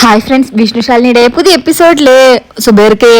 Hi friends, വിഷ്ണുശാലിനിയുടെ പുതിയ എപ്പിസോഡില് സുബൈർക്ക്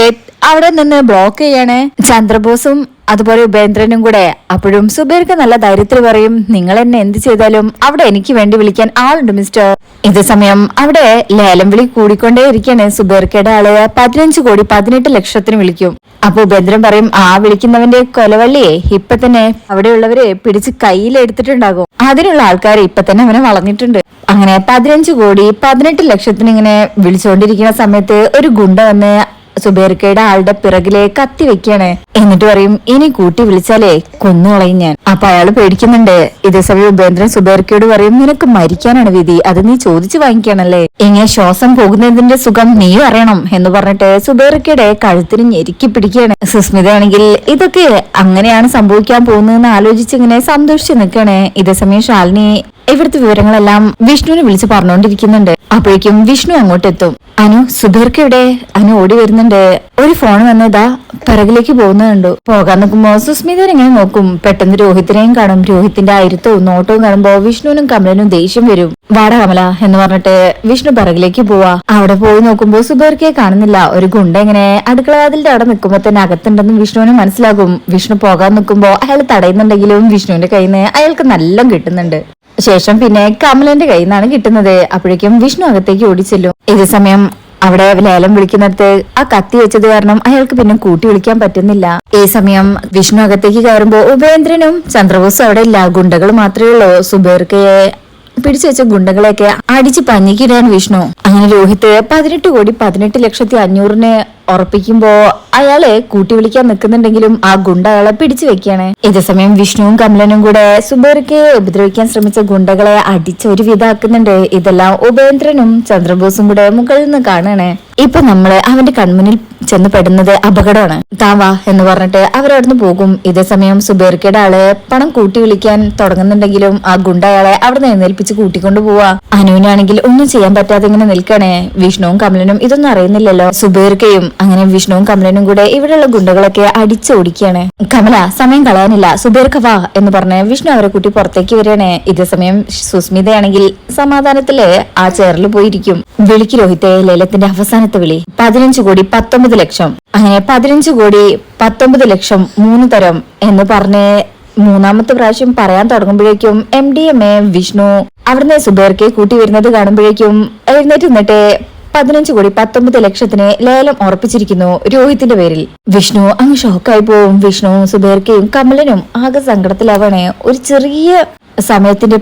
അവിടെ നിന്ന് ബ്ലോക്ക് ചെയ്യാണ് ചന്ദ്രബോസും അതുപോലെ ഉപേന്ദ്രനും കൂടെ. അപ്പോഴും സുബൈർക്ക് നല്ല ധൈര്യത്തിൽ പറയും, നിങ്ങൾ എന്നെ എന്ത് ചെയ്താലും അവിടെ എനിക്ക് വേണ്ടി വിളിക്കാൻ ആളുണ്ട് മിസ്റ്റർ. ഇതേ സമയം അവിടെ ലേലം വിളി കൂടിക്കൊണ്ടേ ഇരിക്കാണ്. സുബൈർക്കയുടെ ആള് 15 കോടി 18 ലക്ഷത്തിന് വിളിക്കും. അപ്പൊ ഉപേന്ദ്രൻ പറയും, ആ വിളിക്കുന്നവന്റെ കൊലവള്ളിയെ ഇപ്പൊ തന്നെ അവിടെയുള്ളവരെ പിടിച്ച് കയ്യിലെടുത്തിട്ടുണ്ടാകും. അതിനുള്ള ആൾക്കാർ ഇപ്പൊ തന്നെ അവനെ വളർന്നിട്ടുണ്ട്. അങ്ങനെ 15 കോടി 18 ലക്ഷത്തിന് ഇങ്ങനെ വിളിച്ചുകൊണ്ടിരിക്കുന്ന സമയത്ത് ഒരു ഗുണ്ട വന്ന് സുബൈർക്കയുടെ ആളുടെ പിറകിലെ കത്തി വെക്കാണ്. എന്നിട്ട് പറയും, ഇനി കൂട്ടി വിളിച്ചാലേ കൊന്നുകളയും ഞാൻ. അപ്പൊ അയാള് പേടിക്കുന്നുണ്ട്. ഇതേസമയം ഉപേന്ദ്രൻ സുബൈർക്കയോട് പറയും, നിനക്ക് മരിക്കാനാണ് വിധി, അത് നീ ചോദിച്ചു വാങ്ങിക്കാണല്ലേ, ഇങ്ങനെ ശ്വാസം പോകുന്നതിന്റെ സുഖം നീ അറിയണം എന്ന് പറഞ്ഞിട്ട് സുബൈർക്കയുടെ കഴുത്തിന് ഞെരുക്കി പിടിക്കുകയാണ്. സുസ്മിതയാണെങ്കിൽ ഇതൊക്കെ അങ്ങനെയാണ് സംഭവിക്കാൻ പോകുന്നതെന്ന് ആലോചിച്ച് ഇങ്ങനെ സന്തോഷിച്ച് നിൽക്കുകയാണ്. ഇതേസമയം ശാലിനി ഇവിടുത്തെ വിവരങ്ങളെല്ലാം വിഷ്ണുവിനെ വിളിച്ച് പറഞ്ഞുകൊണ്ടിരിക്കുന്നുണ്ട്. അപ്പോഴേക്കും വിഷ്ണു അങ്ങോട്ട് എത്തും. അനു, സുബൈർക്ക് ഇവിടെ? അനു ഓടി വരുന്നുണ്ട്. ഒരു ഫോൺ വന്നതാ പിറകിലേക്ക് പോകുന്നുണ്ടോ. പോകാൻ നോക്കുമ്പോ സുസ്മിതൻ ഇങ്ങനെ നോക്കും. പെട്ടെന്ന് രോഹിത്തിനെയും കാണും. രോഹിത്തിന്റെ ആയിരത്തവും നോട്ടവും കാണുമ്പോ വിഷ്ണുവിനും കമലനും ദേഷ്യം വരും. വാട കമല എന്ന് പറഞ്ഞിട്ട് വിഷ്ണു പിറകിലേക്ക് പോവാ. അവിടെ പോയി നോക്കുമ്പോ സുബൈർക്കയെ കാണുന്നില്ല. ഒരു ഗുണ്ട ഇങ്ങനെ അടുക്കളവാതിലിന്റെ അവിടെ നിൽക്കുമ്പോ തന്നെ അകത്തുണ്ടെന്ന് വിഷ്ണുവിന് മനസ്സിലാകും. വിഷ്ണു പോകാൻ നിൽക്കുമ്പോ അയാൾ തടയുന്നുണ്ടെങ്കിലും വിഷ്ണുവിന്റെ കയ്യിൽ നിന്ന് അയാൾക്ക് നല്ല കിട്ടുന്നുണ്ട്. ശേഷം പിന്നെ കമലന്റെ കയ്യിൽ നിന്നാണ് കിട്ടുന്നത്. അപ്പോഴേക്കും വിഷ്ണു അകത്തേക്ക് ഓടിച്ചെല്ലും. ഇതേ സമയം അവിടെ ലേലം വിളിക്കുന്നിടത്ത് ആ കത്തി വെച്ചത് കാരണം അയാൾക്ക് പിന്നെ കൂട്ടി വിളിക്കാൻ പറ്റുന്നില്ല. ഈ സമയം വിഷ്ണു അകത്തേക്ക് കയറുമ്പോ ഉപേന്ദ്രനും ചന്ദ്രബോസും അവിടെ ഇല്ല. ഗുണ്ടകൾ മാത്രമേ ഉള്ളൂ. സുബൈർക്കയെ പിടിച്ചു വെച്ച ഗുണ്ടകളെയൊക്കെ അടിച്ച് പഞ്ഞിക്കിടാണ് വിഷ്ണു. അങ്ങനെ രോഹിത് 18 കോടി 18 ലക്ഷത്തി 500 ഉറപ്പിക്കുമ്പോ അയാളെ കൂട്ടി വിളിക്കാൻ നിൽക്കുന്നുണ്ടെങ്കിലും ആ ഗുണ്ട അയാളെ പിടിച്ചു വെക്കാണ്. ഇതേസമയം വിഷ്ണുവും കമലനും കൂടെ സുബൈർക്കയെ ഉപദ്രവിക്കാൻ ശ്രമിച്ച ഗുണ്ടകളെ അടിച്ചൊരു വിധാക്കുന്നുണ്ട്. ഇതെല്ലാം ഉപേന്ദ്രനും ചന്ദ്രബോസും കൂടെ മുകളിൽ നിന്ന് കാണാണ്. ഇപ്പൊ നമ്മള് അവന്റെ കൺമുന്നിൽ ചെന്ന് പെടുന്നത് അപകടമാണ്, താവാ എന്ന് പറഞ്ഞിട്ട് അവരവിടുന്ന് പോകും. ഇതേസമയം സുബൈർക്കയുടെ ആള് പണം കൂട്ടി വിളിക്കാൻ തുടങ്ങുന്നുണ്ടെങ്കിലും ആ ഗുണ്ട അയാളെ അവിടെ നിന്ന് എഴുന്നേൽപ്പിച്ച് കൂട്ടിക്കൊണ്ടു പോവാ. അനുവിനാണെങ്കിൽ ഒന്നും ചെയ്യാൻ പറ്റാതെ ഇങ്ങനെ നിൽക്കണേ. വിഷ്ണുവും കമലനും ഇതൊന്നും അറിയുന്നില്ലല്ലോ. സുബൈർക്കയും അങ്ങനെ വിഷ്ണുവും കമലനും കൂടെ ഇവിടെയുള്ള ഗുണ്ടകളൊക്കെ അടിച്ചോടിക്കാണ്. കമല, സമയം കളയാനില്ല, സുബൈർക്ക വാ എന്ന് പറഞ്ഞ് വിഷ്ണു അവരെ കൂട്ടി പുറത്തേക്ക് വരികയാണ്. ഇതേസമയം സുസ്മിതയാണെങ്കിൽ സമാധാനത്തില് ആ ചെയറിൽ പോയിരിക്കും. വിളിക്ക് രോഹിത്തെ, ലേലത്തിന്റെ അവസാനത്തെ വിളി 15 കോടി 19 ലക്ഷം. അങ്ങനെ 15 കോടി 19 ലക്ഷം 3 തരം എന്ന് പറഞ്ഞ് മൂന്നാമത്തെ പ്രാവശ്യം പറയാൻ തുടങ്ങുമ്പോഴേക്കും MDMA വിഷ്ണു അവിടുന്ന് സുബൈർക്കയെ കൂട്ടി വരുന്നത് കാണുമ്പോഴേക്കും എഴുന്നേറ്റ് നിന്നിട്ട് 15 കോടി 19 ലക്ഷത്തിന് ലേലം ഉറപ്പിച്ചിരിക്കുന്നു രോഹിത്തിന്റെ പേരിൽ. വിഷ്ണു അങ്ങ് ഷോക്കായി പോവും. വിഷ്ണു സുബൈർക്കയും കമലനും ആകെ സങ്കടത്തിലാവാണ്. ഒരു ചെറിയ സമയത്തിന്റെ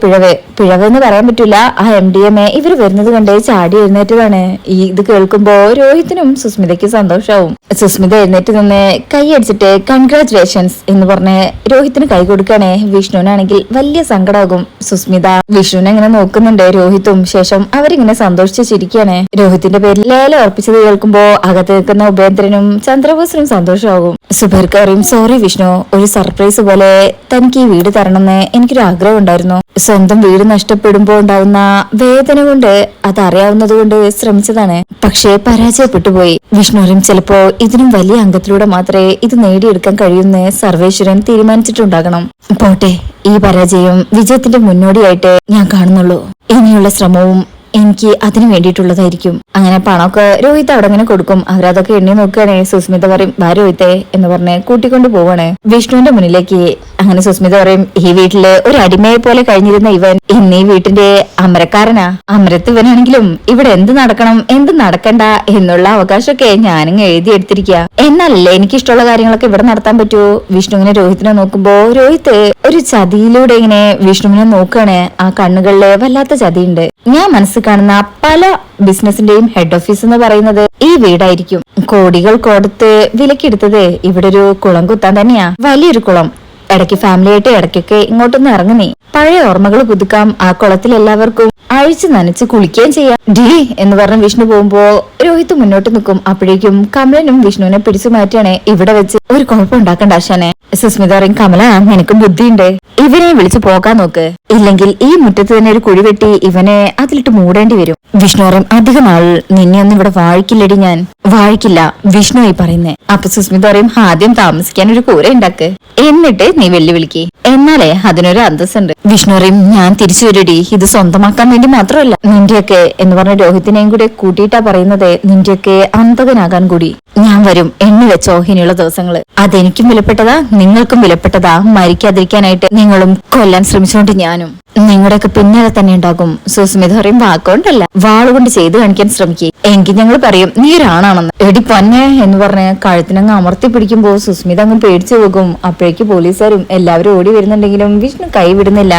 പിഴവെന്ന് പറയാൻ പറ്റൂല. ആ MDMA ഇവർ വരുന്നത് കണ്ട് ചാടി എഴുന്നേറ്റതാണ്. ഇത് കേൾക്കുമ്പോ രോഹിത്തിനും സുസ്മിതയ്ക്കും സന്തോഷാവും. സുസ്മിത എഴുന്നേറ്റ് നിന്ന് കൈ അടിച്ചിട്ട് കൺഗ്രാറ്റുലേഷൻസ് എന്ന് പറഞ്ഞ് രോഹിത്തിന് കൈ കൊടുക്കാണ്. വിഷ്ണുവിനാണെങ്കിൽ വലിയ സങ്കടാകും. സുസ്മിത വിഷ്ണുവിനെ ഇങ്ങനെ നോക്കുന്നുണ്ട്. രോഹിത്തും ശേഷം അവരിങ്ങനെ സന്തോഷിച്ച് ചിരിക്കാണ്. രോഹിത്തിന്റെ പേരിൽ ലേലം ഉറപ്പിച്ചത് കേൾക്കുമ്പോ അകത്ത് നിൽക്കുന്ന ഉപേന്ദ്രനും ചന്ദ്രബോസിനും സന്തോഷമാകും. സുബൈർക്ക് പറയും, സോറി വിഷ്ണു, ഒരു സർപ്രൈസ് പോലെ തനിക്ക് ഈ വീട് തരണമെന്ന് എനിക്കൊരു ആഗ്രഹം ഉണ്ടായിരുന്നു. സ്വന്തം വീട് നഷ്ടപ്പെടുമ്പോ ഉണ്ടാവുന്ന വേദന കൊണ്ട് അതറിയാവുന്നത് കൊണ്ട് ശ്രമിച്ചതാണ്, പക്ഷേ പരാജയപ്പെട്ടു പോയി. വിഷ്ണുവിനും ചിലപ്പോ ഇതിനും വലിയ അംഗത്തിലൂടെ മാത്രമേ ഇത് നേടിയെടുക്കാൻ കഴിയുമെന്ന് സർവേശ്വരൻ തീരുമാനിച്ചിട്ടുണ്ടാകണം. പോട്ടെ, ഈ പരാജയം വിജയത്തിന്റെ മുന്നോടിയായിട്ട് ഞാൻ കാണുന്നുള്ളൂ. ഇനിയുള്ള ശ്രമവും എനിക്ക് അതിന് വേണ്ടിയിട്ടുള്ളതായിരിക്കും. അങ്ങനെ പണമൊക്കെ രോഹിത് അവിടെ അങ്ങനെ കൊടുക്കും. അവരതൊക്കെ എണ്ണി നോക്കുകയാണെ. സുസ്മിത പറയും, വാ രോഹിത്തെ എന്ന് പറഞ്ഞ് കൂട്ടിക്കൊണ്ട് പോവാണ് വിഷ്ണുവിന്റെ മുന്നിലേക്ക്. അങ്ങനെ സുസ്മിത പറയും, ഈ വീട്ടില് ഒരു അടിമയെ പോലെ കഴിഞ്ഞിരുന്ന ഇവൻ ഇന്ന് ഈ വീട്ടിന്റെ അമരക്കാരനാ. അമരത്ത് ഇവനാണെങ്കിലും ഇവിടെ എന്ത് നടക്കണം എന്ത് നടക്കണ്ട എന്നുള്ള അവകാശമൊക്കെ ഞാനിങ്ങ് എഴുതിയെടുത്തിരിക്കുക. എന്നാലല്ലേ എനിക്കിഷ്ടമുള്ള കാര്യങ്ങളൊക്കെ ഇവിടെ നടത്താൻ പറ്റൂ. വിഷ്ണു ഇങ്ങനെ രോഹിത്തിനെ നോക്കുമ്പോ രോഹിത്ത് ഒരു ചതിയിലൂടെ ഇങ്ങനെ വിഷ്ണുവിനെ നോക്കുകയാണ്. ആ കണ്ണുകളില് വല്ലാത്ത ചതിയുണ്ട്. ഞാൻ മനസ്സിൽ കാണുന്ന പല ബിസിനസിന്റെയും ഹെഡ് ഓഫീസ് എന്ന് പറയുന്നത് ഈ വീടായിരിക്കും. കോടികൾ കൊടുത്ത് വിലക്കെടുത്തത് ഇവിടെ ഒരു കുളം കുത്താൻ തന്നെയാ, വലിയൊരു കുളം. ഇടയ്ക്ക് ഫാമിലിയായിട്ട് ഇടയ്ക്കൊക്കെ ഇങ്ങോട്ടൊന്ന് ഇറങ്ങുന്നേ, പഴയ ഓർമ്മകൾ പുതുക്കാം. ആ കുളത്തിൽ എല്ലാവർക്കും അഴിച്ചു നനച്ച് കുളിക്കുകയും ചെയ്യാം. ഡി എന്ന് പറഞ്ഞ് വിഷ്ണു പോകുമ്പോ രോഹിത് മുന്നോട്ട് നിൽക്കും. അപ്പോഴേക്കും കമലനും വിഷ്ണുവിനെ പിടിച്ചു മാറ്റാണ്. ഇവിടെ വെച്ച് ഒരു കുഴപ്പം ഉണ്ടാക്കണ്ട ആശാനെ. സുസ്മിത പറയും, കമല നിനക്കും ബുദ്ധിയുണ്ട്, ഇവനെ വിളിച്ചു പോകാൻ നോക്ക്, ഇല്ലെങ്കിൽ ഈ മുറ്റത്ത് തന്നെ ഒരു കുഴി വെട്ടി ഇവനെ അതിലിട്ട് മൂടേണ്ടി വരും. വിഷ്ണു പറയും, അധിക നാൾ നിന്നെ ഒന്നും ഇവിടെ വാഴിക്കില്ലടി ഞാൻ. വാഴിക്കില്ല വിഷ്ണു പറയുന്നേ. അപ്പൊ സുസ്മിത പറയും, ആദ്യം താമസിക്കാൻ ഒരു കൂര ഉണ്ടാക്ക്, എന്നിട്ട് നീ വെല്ലുവിളിക്ക്. എന്നാൽ എന്നാലേ അതിനൊരു അന്തസ്സുണ്ട്. വിഷ്ണു പറയും ഞാൻ തിരിച്ചു വരടി, ഇത് സ്വന്തമാക്കാൻ വേണ്ടി മാത്രമല്ല, നിന്റെയൊക്കെ എന്ന് പറഞ്ഞ രോഹിത്തിനെയും കൂടെ കൂട്ടിയിട്ടാ പറയുന്നത്, നിന്റെയൊക്കെ അന്തകനാകാൻ കൂടി ഞാൻ വരും. എണ്ണി വെച്ചോ ഇനിയുള്ള ദിവസങ്ങള്. അതെനിക്കും വിലപ്പെട്ടതാ, നിങ്ങൾക്കും വിലപ്പെട്ടതാ. മരിക്കാതിരിക്കാനായിട്ട് നിങ്ങളും കൊല്ലാൻ ശ്രമിച്ചുകൊണ്ട് ഞാനും നിങ്ങളുടെയൊക്കെ പിന്നാലെ തന്നെ ഉണ്ടാകും. സുസ്മിത പറയും വാക്കുകൊണ്ടല്ല, വാളുകൊണ്ട് ചെയ്ത് കാണിക്കാൻ ശ്രമിക്കേ, എങ്കിൽ ഞങ്ങൾ പറയും നീ ഒരാണാണെന്ന്. എടി പൊന്നെ എന്ന് പറഞ്ഞ് കഴുത്തിനങ്ങ് അമർത്തി പിടിക്കുമ്പോ സുസ്മിത അങ്ങ് പേടിച്ചു പോകും. അപ്പോഴേക്ക് പോലീസുകാരും എല്ലാവരും ഓടി വരുന്നുണ്ടെങ്കിലും വിഷ്ണു കൈ വിടുന്നില്ല.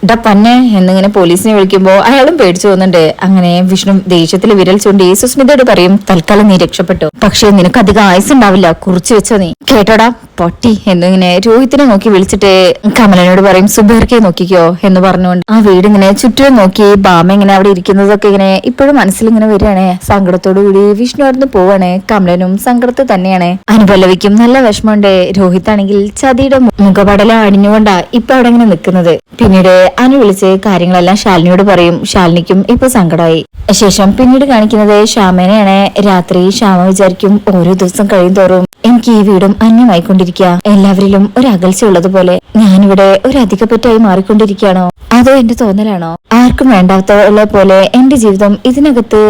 ഡാ പന്നെ എന്നിങ്ങനെ പോലീസിനെ വിളിക്കുമ്പോ അയാളും പേടിച്ചു പോകുന്നുണ്ട്. അങ്ങനെ വിഷ്ണു ദേഷ്യത്തിൽ വിരൽ ചൂണ്ടി സുസ്മിതയോട് പറയും തൽക്കാലം നീ രക്ഷപ്പെട്ടു, പക്ഷേ നിനക്ക് അധികം ആയുസ് ഉണ്ടാവില്ല, കുറിച്ചു വെച്ചോ നീ കേട്ടോടാ പൊട്ടി എന്നിങ്ങനെ രോഹിത്തിനെ നോക്കി വിളിച്ചിട്ട് കമലനോട് പറയും സുബേർക്കെ നോക്കിക്കോ എന്ന് പറഞ്ഞുകൊണ്ട് ആ വീടിങ്ങനെ ചുറ്റും നോക്കി ബാമ ഇങ്ങനെ അവിടെ ഇരിക്കുന്നതൊക്കെ ഇങ്ങനെ ഇപ്പോഴും മനസ്സിലിങ്ങനെ വരികയാണേ. സങ്കടത്തോടു കൂടി വിഷ്ണു അവിടുന്ന് പോവാണ്. കമലനും സങ്കടത്തിൽ തന്നെയാണ്. അനുപല്ലവിക്കും നല്ല വിഷമമുണ്ട്. രോഹിത്താണെങ്കിൽ ചതിയുടെ മുഖപടലം അണിഞ്ഞുകൊണ്ടാ ഇപ്പൊ അവിടെ ഇങ്ങനെ നിൽക്കുന്നത്. പിന്നീട് അനു വിളിച്ച് കാര്യങ്ങളെല്ലാം ശാലിനിയോട് പറയും. ശാലിനിക്കും ഇപ്പൊ സങ്കടമായി. ശേഷം പിന്നീട് കാണിക്കുന്നത് ശ്യാമേനെയാണ്. രാത്രി ശ്യാമ വിചാരിക്കും ഓരോ ദിവസം കഴിയും തോറും എനിക്ക് ഈ വീടും അന്യമായിക്കൊണ്ടിരിക്കുക, എല്ലാവരിലും ഒരു അകൽച്ച ഉള്ളതുപോലെ ഞാനിവിടെ ഒരു അധികപ്പറ്റായി മാറിക്കൊണ്ടിരിക്കുകയാണോ, അതോ എന്റെ തോന്നലാണോ? ആർക്കും വേണ്ടാത്ത പോലെ എന്റെ ജീവിതം ഇതിനകത്ത്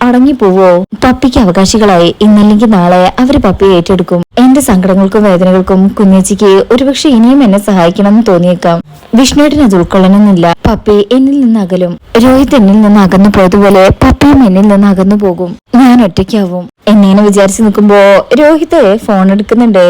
അടങ്ങിപ്പോവോ? പപ്പിക്ക് അവകാശികളായി ഇന്നല്ലെങ്കിൽ നാളെ അവര് പപ്പിയെ ഏറ്റെടുക്കും. എന്റെ സങ്കടങ്ങൾക്കും വേദനകൾക്കും കുഞ്ഞേച്ചിക്ക് ഒരുപക്ഷെ ഇനിയും എന്നെ സഹായിക്കണം എന്ന് തോന്നിയേക്കാം. വിഷ്ണുവേട്ടൻ അത് ഉൾക്കൊള്ളണമെന്നില്ല. പപ്പി എന്നിൽ നിന്ന് അകലും. രോഹിത് എന്നിൽ നിന്ന് അകന്നു പോയതുപോലെ പപ്പിയും എന്നിൽ നിന്ന് അകന്നു പോകും. ഞാൻ ഒറ്റയ്ക്കാവും എന്നേനെ വിചാരിച്ചു നിൽക്കുമ്പോ രോഹിത് ഫോൺ എടുക്കുന്നുണ്ട്.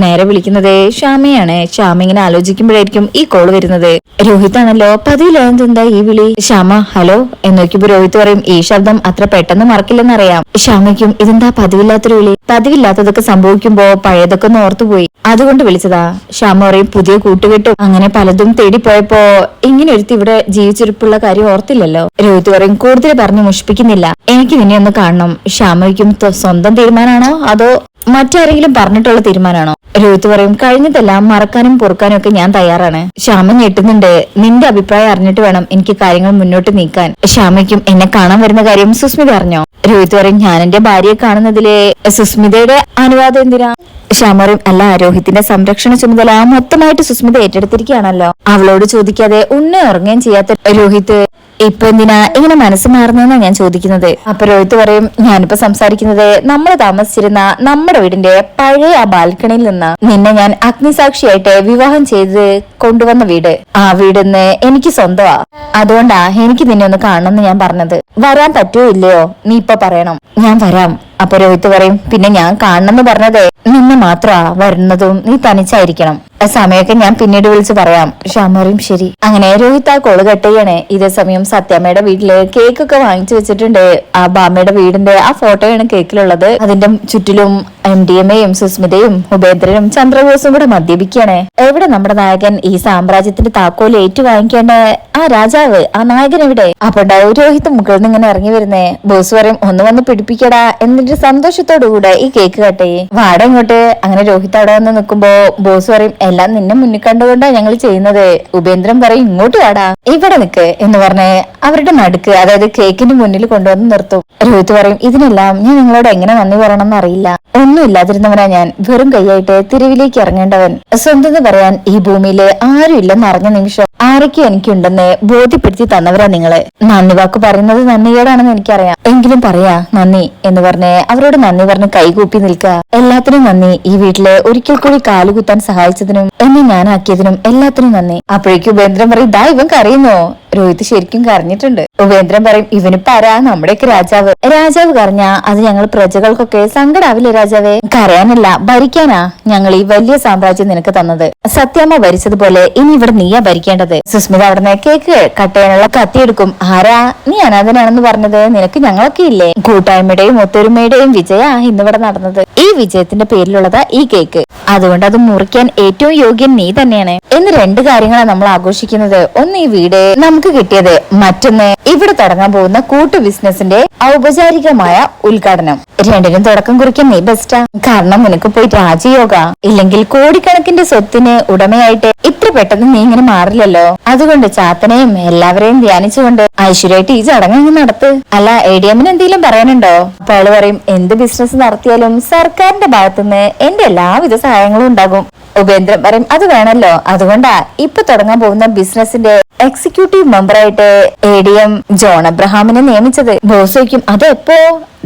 നേരെ വിളിക്കുന്നത് ശ്യാമയാണ്. ശ്യാമ ഇങ്ങനെ ആലോചിക്കുമ്പോഴായിരിക്കും ഈ കോൾ വരുന്നത്. രോഹിത് ആണല്ലോ. പതിവില്ലാതെന്താ ഈ വിളി? ശ്യാമ ഹലോ എന്ന് നോക്കിയപ്പോ രോഹിത് പറയും ഈ ശബ്ദം അത്ര പെട്ടെന്ന് മറക്കില്ലെന്നറിയാം. ശ്യാമയ്ക്കും ഇതെന്താ പതിവില്ലാത്തൊരു വിളി? പതിവില്ലാത്തതൊക്കെ സംഭവിക്കുമ്പോ പഴയതൊക്കെ ഒന്ന് ഓർത്തുപോയി, അതുകൊണ്ട് വിളിച്ചതാ. ശ്യാമ പറയും പുതിയ കൂട്ടുകെട്ടും അങ്ങനെ പലതും തേടിപ്പോയപ്പോ ഇങ്ങനെ ഒരുത്തി ഇവിടെ ജീവിച്ചിരിപ്പുള്ള കാര്യം ഓർത്തില്ലല്ലോ. രോഹിത് പറയും കൂടുതൽ പറഞ്ഞു മുഷിപ്പിക്കുന്നില്ല, എനിക്ക് നിന്നെ ഒന്ന് കാണണം. ശ്യാമയ്ക്കും സ്വന്തം തീരുമാനമാണോ അതോ മറ്റാരെങ്കിലും പറഞ്ഞിട്ടുള്ള തീരുമാനമാണോ? രോഹിത് പറയും കഴിഞ്ഞതെല്ലാം മറക്കാനും പൊറുക്കാനും ഒക്കെ ഞാൻ തയ്യാറാണ്. ശ്യാമ ഞെട്ടുന്നുണ്ട്. നിന്റെ അഭിപ്രായം അറിഞ്ഞിട്ട് വേണം എനിക്ക് കാര്യങ്ങൾ മുന്നോട്ട് നീക്കാൻ. ശ്യാമയ്ക്കും എന്നെ കാണാൻ വരുന്ന കാര്യം സുസ്മിത അറിഞ്ഞോ? രോഹിത് പറയും ഞാൻ എന്റെ ഭാര്യയെ കാണുന്നതിലെ സുസ്മിതയുടെ അനുവാദം എന്തിനാ? ശ്യാമ പറയും അല്ല, രോഹിത്തിന്റെ സംരക്ഷണ ചുമതല മൊത്തമായിട്ട് സുസ്മിത ഏറ്റെടുത്തിരിക്കുകയാണല്ലോ. അവളോട് ചോദിക്കാതെ ഉറങ്ങുകയും ചെയ്യാത്ത രോഹിത് ഇപ്പൊ എന്തിനാ ഇങ്ങനെ മനസ്സ് മാറുന്നതെന്നാ ഞാൻ ചോദിക്കുന്നത്. അപ്പൊ രോഹിത് പറയും ഞാനിപ്പോ സംസാരിക്കുന്നത് നമ്മൾ താമസിച്ചിരുന്ന നമ്മുടെ വീടിന്റെ പഴയ ആ ബാൽക്കണിയിൽ നിന്ന് നിന്നെ ഞാൻ അഗ്നിസാക്ഷിയായിട്ട് വിവാഹം ചെയ്ത് കൊണ്ടുവന്ന വീട്. ആ വീടിന്ന് എനിക്ക് സ്വന്തമാ, അതുകൊണ്ടാ എനിക്ക് നിന്നെ ഒന്ന് കാണണമെന്ന് ഞാൻ പറഞ്ഞത്. വരാൻ പറ്റുമോ ഇല്ലയോ നീ ഇപ്പൊ പറയണം. ഞാൻ വരാം. അപ്പൊ രോഹിത് പറയും പിന്നെ ഞാൻ കാണണമെന്ന് പറഞ്ഞത് നിന്നെ മാത്രാ, വരുന്നതും നീ തനിച്ചായിരിക്കണം. ആ സമയമൊക്കെ ഞാൻ പിന്നീട് വിളിച്ച് പറയാം. ശ്യാമ പറയും ശരി. അങ്ങനെ രോഹിത് ആ കോള് കട്ടുകയാണ്. ഇതേ സമയം സത്യമ്മയുടെ വീട്ടില് കേക്കൊക്കെ വാങ്ങിച്ചു വെച്ചിട്ടുണ്ട്. ആ ബാമ്മയുടെ വീടിന്റെ ആ ഫോട്ടോയാണ് കേക്കിലുള്ളത്. അതിന്റെ ചുറ്റിലും MDMAയും സുസ്മിതയും ഉപേന്ദ്രനും ചന്ദ്രബോസും കൂടെ മദ്യപിക്കുകയാണ്. എവിടെ നമ്മുടെ നായകൻ? ഈ സാമ്രാജ്യത്തിന്റെ താക്കോൽ ഏറ്റു വാങ്ങിക്കേണ്ട ആ രാജാവ്, ആ നായകൻ എവിടെ? അപ്പൊ രോഹിത് മുകളിൽ നിന്ന് ഇങ്ങനെ ഇറങ്ങി വരുന്നേ. ബോസ് പറയും ഒന്ന് വന്ന് പിടിപ്പിക്കടാ എന്നിട്ട് സന്തോഷത്തോടു കൂടെ ഈ കേക്ക് കട്ടേ വാട ഇങ്ങോട്ട്. അങ്ങനെ രോഹിത് അവിടെ വന്ന് നിൽക്കുമ്പോ ബോസ് പറയും എല്ലാം നിന്നെ മുന്നിൽ കണ്ടുകൊണ്ടാ ഞങ്ങൾ ചെയ്യുന്നത്. ഉപേന്ദ്രൻ പറയും ഇങ്ങോട്ട് വാടാ, ഇവിടെ നിക്ക് എന്ന് പറഞ്ഞ് അവരുടെ നടുക്ക് അതായത് കേക്കിന്റെ മുന്നിൽ കൊണ്ടുവന്ന് നിർത്തും. രോഹിത് പറയും ഇതിനെല്ലാം ഞാൻ നിങ്ങളോട് എങ്ങനെ നന്ദി പറയണമെന്ന് അറിയില്ല. ഒന്നും ഇല്ലാതിരുന്നവനാ ഞാൻ, വെറും കൈയായിട്ട് തെരുവിലേക്ക് ഇറങ്ങേണ്ടവൻ. സ്വന്തം പറയാൻ ഈ ഭൂമിയില് ആരും ഇല്ലെന്ന് അറിഞ്ഞ നിമിഷം ആരൊക്കെ എനിക്കുണ്ടെന്ന് ബോധ്യപ്പെടുത്തി തന്നവരാ നിങ്ങള്. നന്ദി വാക്ക് പറയുന്നത് നന്ദികേടാണെന്ന് എനിക്കറിയാം, എങ്കിലും പറയാ നന്ദി എന്ന് പറഞ്ഞ് അവരോട് നന്ദി പറഞ്ഞ് കൈകൂപ്പി നിൽക്കുക. എല്ലാത്തിനും നന്ദി. ഈ വീട്ടില് ഒരിക്കൽ കൂടി കാലുകുത്താൻ സഹായിച്ചതിനും എന്നെ ഞാനാക്കിയതിനും എല്ലാത്തിനും നന്ദി. അപ്പോഴേക്കും ഉപേന്ദ്രൻ പറയും ദാ ഇവൻ കരയുന്നോ? രോഹിത് ശരിക്കും കരഞ്ഞിട്ടുണ്ട്. ഉപേന്ദ്രൻ പറയും ഇവനിപ്പോ ആരാ? നമ്മുടെയൊക്കെ രാജാവ്. രാജാവ് കരഞ്ഞാ അത് ഞങ്ങൾ പ്രജകൾക്കൊക്കെ സങ്കടാവില്ലേ രാജാവേ? കരയാനല്ല ഭരിക്കാനാ ഞങ്ങൾ ഈ വലിയ സാമ്രാജ്യം നിനക്ക് തന്നത്. സത്യമ്മ ഭരിച്ചതുപോലെ ഇനി ഇവിടെ നീയാ ഭരിക്കേണ്ടത്. സുസ്മിത അവിടുന്ന് കേക്ക് കട്ടയാനുള്ള കത്തിയെടുക്കും. ആരാ നീ അനാഥനാണെന്ന് പറഞ്ഞത്? നിനക്ക് ഞങ്ങളൊക്കെ ഇല്ലേ? കൂട്ടായ്മയുടെയും ഒത്തൊരുമയുടെയും വിജയ ഇന്നിവിടെ നടന്നത്. ഈ വിജയത്തിന്റെ പേരിലുള്ളതാ ഈ കേക്ക്, അതുകൊണ്ട് അത് മുറിക്കാൻ ഏറ്റവും യോഗ്യൻ നീ തന്നെയാണ് എന്ന് രണ്ട് കാര്യങ്ങളാണ് നമ്മൾ ആഘോഷിക്കുന്നത്. ഒന്ന് ഈ വീട് നമുക്ക് കിട്ടിയത്, മറ്റൊന്ന് ഇവിടെ തുടങ്ങാൻ പോകുന്ന കൂട്ടു ബിസിനസിന്റെ ഔപചാരികമായ ഉദ്ഘാടനം. രണ്ടിനും തുടക്കം കുറിക്കാൻ നീ ബെസ്റ്റാ. കാരണം നിനക്ക് പോയി രാജയോഗ ഇല്ലെങ്കിൽ കോടിക്കണക്കിന്റെ സ്വത്തിന് ഉടമയായിട്ട് ഇത്ര പെട്ടെന്ന് നീ ഇങ്ങനെ മാറില്ലല്ലോ. അതുകൊണ്ട് ചാത്തനെയും എല്ലാവരെയും ധ്യാനിച്ചുകൊണ്ട് ഐശ്വര്യമായിട്ട് ഈ ചടങ്ങ് നടത്ത്. അല്ല ADM എന്തെങ്കിലും പറയാനുണ്ടോ? അപ്പൊ അയാള് പറയും എന്ത് ബിസിനസ് നടത്തിയാലും സർക്കാരിന്റെ ഭാഗത്തുനിന്ന് എന്റെ എല്ലാവിധ സഹായങ്ങളും ഉണ്ടാകും. ഉപേന്ദ്രൻ പറയും അത് വേണല്ലോ, അതുകൊണ്ടാ ഇപ്പൊ തുടങ്ങാൻ പോകുന്ന ബിസിനസിന്റെ എക്സിക്യൂട്ടീവ് മെമ്പറായിട്ട് ADM ജോൺ അബ്രഹാമിനെ നിയമിച്ചത്. ബോസ് ചോദിക്കും അതെപ്പോ?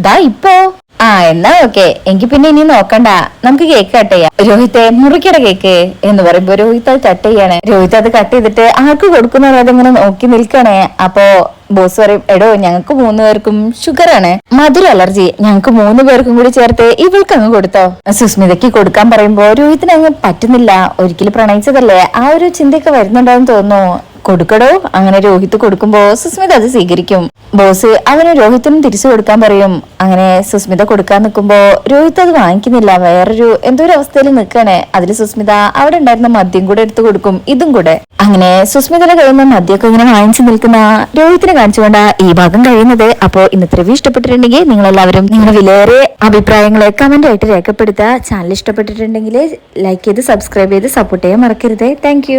ദാ ഇപ്പോ. എന്നാ ഓക്കെ, എങ്കിൽ പിന്നെ ഇനി നോക്കണ്ട, നമുക്ക് കേക്ക് കട്ട് ചെയ്യാം. രോഹിത്തെ മുറിക്കട കേക്ക് എന്ന് പറയുമ്പോ രോഹിത് അത് കട്ട് ചെയ്യാണ്. രോഹിത് അത് കട്ട് ചെയ്തിട്ട് ആർക്ക് കൊടുക്കുന്ന അതിങ്ങനെ നോക്കി നിൽക്കണേ. അപ്പോ ബോസ് പറയും എടോ ഞങ്ങൾക്ക് 3 പേർക്കും ഷുഗർ ആണ്, മധുര അലർജി, ഞങ്ങൾക്ക് 3 പേർക്കും കൂടി ചേർത്ത് ഇവൾക്ക് അങ്ങ് കൊടുത്തോ. സുസ്മിതയ്ക്ക് കൊടുക്കാൻ പറയുമ്പോ രോഹിത്തിന് അങ്ങ് പറ്റുന്നില്ല, ഒരിക്കലും പ്രണയിച്ചതല്ലേ, ആ ഒരു ചിന്തയൊക്കെ വരുന്നുണ്ടാവും തോന്നുന്നു. കൊടുക്കടോ. അങ്ങനെ രോഹിത് കൊടുക്കുമ്പോ സുസ്മിത അത് സ്വീകരിക്കും. ബോസ് അവന് രോഹിത്തിനും തിരിച്ചു കൊടുക്കാൻ പറയും. അങ്ങനെ സുസ്മിത കൊടുക്കാൻ നിൽക്കുമ്പോ രോഹിത് അത് വാങ്ങിക്കുന്നില്ല, വേറൊരു എന്തോ ഒരു അവസ്ഥയിൽ നിൽക്കാണ്. അതില് സുസ്മിത അവിടെ ഉണ്ടായിരുന്ന മദ്യം കൂടെ എടുത്തു കൊടുക്കും, ഇതും കൂടെ. അങ്ങനെ സുസ്മിതയുടെ കയ്യിൽ നിന്ന് മദ്യമൊക്കെ ഇങ്ങനെ വാങ്ങിച്ചു നിൽക്കുന്ന രോഹിത്തിനെ കാണിച്ചുകൊണ്ടാ ഈ ഭാഗം കഴിയുന്നത്. അപ്പോ ഇന്നത്തെ റിവ്യൂ ഇഷ്ടപ്പെട്ടിട്ടുണ്ടെങ്കിൽ നിങ്ങളെല്ലാവരും നിങ്ങളുടെ വിലയേറെ അഭിപ്രായങ്ങളെ കമന്റ് ആയിട്ട് രേഖപ്പെടുത്തുക. ചാനൽ ഇഷ്ടപ്പെട്ടിട്ടുണ്ടെങ്കിൽ ലൈക്ക് ചെയ്ത് സബ്സ്ക്രൈബ് ചെയ്ത് സപ്പോർട്ട് ചെയ്യാൻ മറക്കരുത്. താങ്ക്